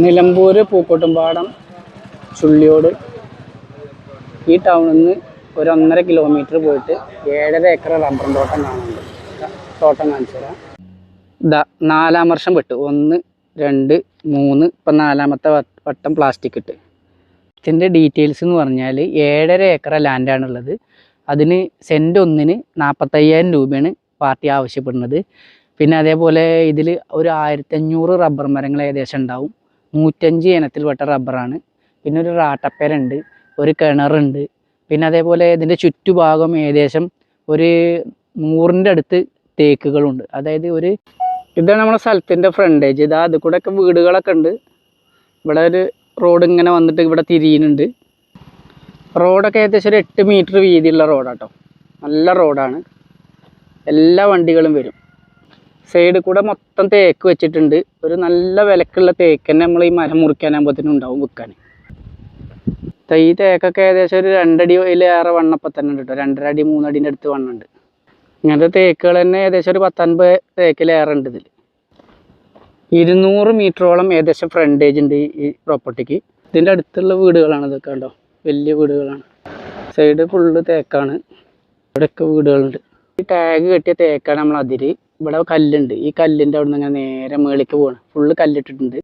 നിലമ്പൂർ പൂക്കോട്ടുംപാടം ചുള്ളിയോട് ഈ ടൗണിൽ നിന്ന് ഒരു 1.5 കിലോമീറ്റർ പോയിട്ട് 7.5 ഏക്കർ റബ്ബർ തോട്ടം കാണുന്നുണ്ട്. തോട്ടം കാണിച്ചു തരാം. ഇതാ 4-ാം വർഷം വെട്ട് 1, 2, 3 ഇപ്പം 4-ാമത്തെ വട്ടം പ്ലാസ്റ്റിക് ഇട്ട്. ഇതിൻ്റെ ഡീറ്റെയിൽസ് എന്ന് പറഞ്ഞാൽ 7.5 ഏക്കർ ലാൻഡാണുള്ളത്. അതിന് സെൻറ്റ് ഒന്നിന് 45,000 രൂപയാണ് പാർട്ടി ആവശ്യപ്പെടുന്നത്. പിന്നെ അതേപോലെ ഇതിൽ ഒരു 1500 റബ്ബർ മരങ്ങൾ ഏകദേശം ഉണ്ടാവും. 105 ഇനത്തിൽപ്പെട്ട റബ്ബറാണ്. പിന്നെ ഒരു റാട്ടപ്പേരുണ്ട്, ഒരു കിണറുണ്ട്. പിന്നെ അതേപോലെ ഇതിൻ്റെ ചുറ്റുഭാഗം ഏകദേശം ഒരു 100ൻ്റെ അടുത്ത് തേക്കുകളുണ്ട്. അതായത് ഇതാണ് നമ്മുടെ സ്ഥലത്തിൻ്റെ ഫ്രണ്ടേജ്. ഇതാ അത് കൂടെയൊക്കെ വീടുകളൊക്കെ ഉണ്ട്. ഇവിടെ ഒരു റോഡ് ഇങ്ങനെ വന്നിട്ട് ഇവിടെ തിരിയുന്നുണ്ട്. റോഡൊക്കെ ഏകദേശം ഒരു 8 മീറ്റർ വീതിയുള്ള റോഡാട്ടോ. നല്ല റോഡാണ്, എല്ലാ വണ്ടികളും വരും. സൈഡിൽ കൂടെ മൊത്തം തേക്ക് വെച്ചിട്ടുണ്ട്. ഒരു നല്ല വിലക്കുള്ള തേക്ക് തന്നെ നമ്മൾ ഈ മരം മുറിക്കാനാകുമ്പോഴത്തേനും ഉണ്ടാവും വിൽക്കാൻ. ഈ തേക്കൊക്കെ ഏകദേശം ഒരു 2 അടിയിലേറെ വണ്ണപ്പം തന്നെ ഉണ്ട് കേട്ടോ. 2.5 അടി 3 അടീൻ്റെ അടുത്ത് വണ്ണുണ്ട്. ഇങ്ങനത്തെ തേക്കുകൾ തന്നെ ഏകദേശം ഒരു 10-50 തേക്കിലേറെ ഉണ്ട് ഇതിൽ. 200 മീറ്ററോളം ഏകദേശം ഫ്രണ്ടേജ് ഉണ്ട് ഈ പ്രോപ്പർട്ടിക്ക്. ഇതിൻ്റെ അടുത്തുള്ള വീടുകളാണ് ഇതൊക്കെ കണ്ടോ, വലിയ വീടുകളാണ്. സൈഡ് ഫുള്ള് തേക്കാണ്. ഇവിടെയൊക്കെ വീടുകളുണ്ട്. ഈ ടാഗ് കെട്ടിയ തേക്കാണ് നമ്മൾ അതിര്. ഇവിടെ കല്ലുണ്ട്. ഈ കല്ലിൻ്റെ അവിടെ നിന്ന് ഇങ്ങനെ നേരെ മേളിലേക്ക് പോകണം. ഫുള്ള് കല്ലിട്ടിട്ടുണ്ട്.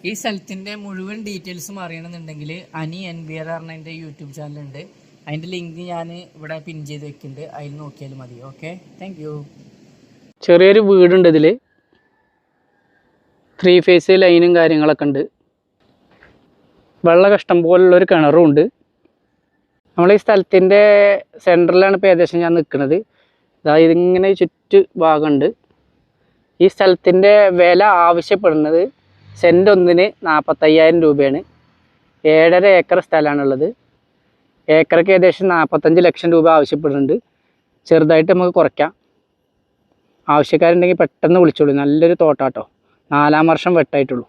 ഈ സ്ഥലത്തിൻ്റെ മുഴുവൻ ഡീറ്റെയിൽസും അറിയണമെന്നുണ്ടെങ്കിൽ അനി NBR പറഞ്ഞ എൻ്റെ യൂട്യൂബ് ചാനലുണ്ട്. അതിൻ്റെ ലിങ്ക് ഞാൻ ഇവിടെ പിൻ ചെയ്ത് വെക്കുന്നുണ്ട്. അതിൽ നോക്കിയാൽ മതി. Okay, thank you. ചെറിയൊരു വീടുണ്ട് ഇതിൽ. 3 ഫേസ് ലൈനും കാര്യങ്ങളൊക്കെ ഉണ്ട്. വെള്ളം ഇഷ്ടം പോലുള്ളൊരു കിണറും ഉണ്ട്. നമ്മൾ ഈ സ്ഥലത്തിൻ്റെ സെൻറ്ററിലാണ് ഇപ്പോൾ ഏകദേശം ഞാൻ നിൽക്കുന്നത്. അതായത് ഇങ്ങനെ ചുറ്റു ഭാഗമുണ്ട്. ഈ സ്ഥലത്തിൻ്റെ വില ആവശ്യപ്പെടുന്നത് സെൻറ്റ് ഒന്നിന് 45,000 രൂപയാണ്. 7.5 ഏക്കർ സ്ഥലമാണുള്ളത്. ഏക്കർക്ക് ഏകദേശം 45 ലക്ഷം രൂപ ആവശ്യപ്പെടുന്നുണ്ട്. ചെറുതായിട്ട് നമുക്ക് കുറയ്ക്കാം. ആവശ്യക്കാരുണ്ടെങ്കിൽ പെട്ടെന്ന് വിളിച്ചോളൂ. നല്ലൊരു തോട്ടാട്ടോ. 4-ാം വർഷം വെട്ടായിട്ടുള്ളൂ.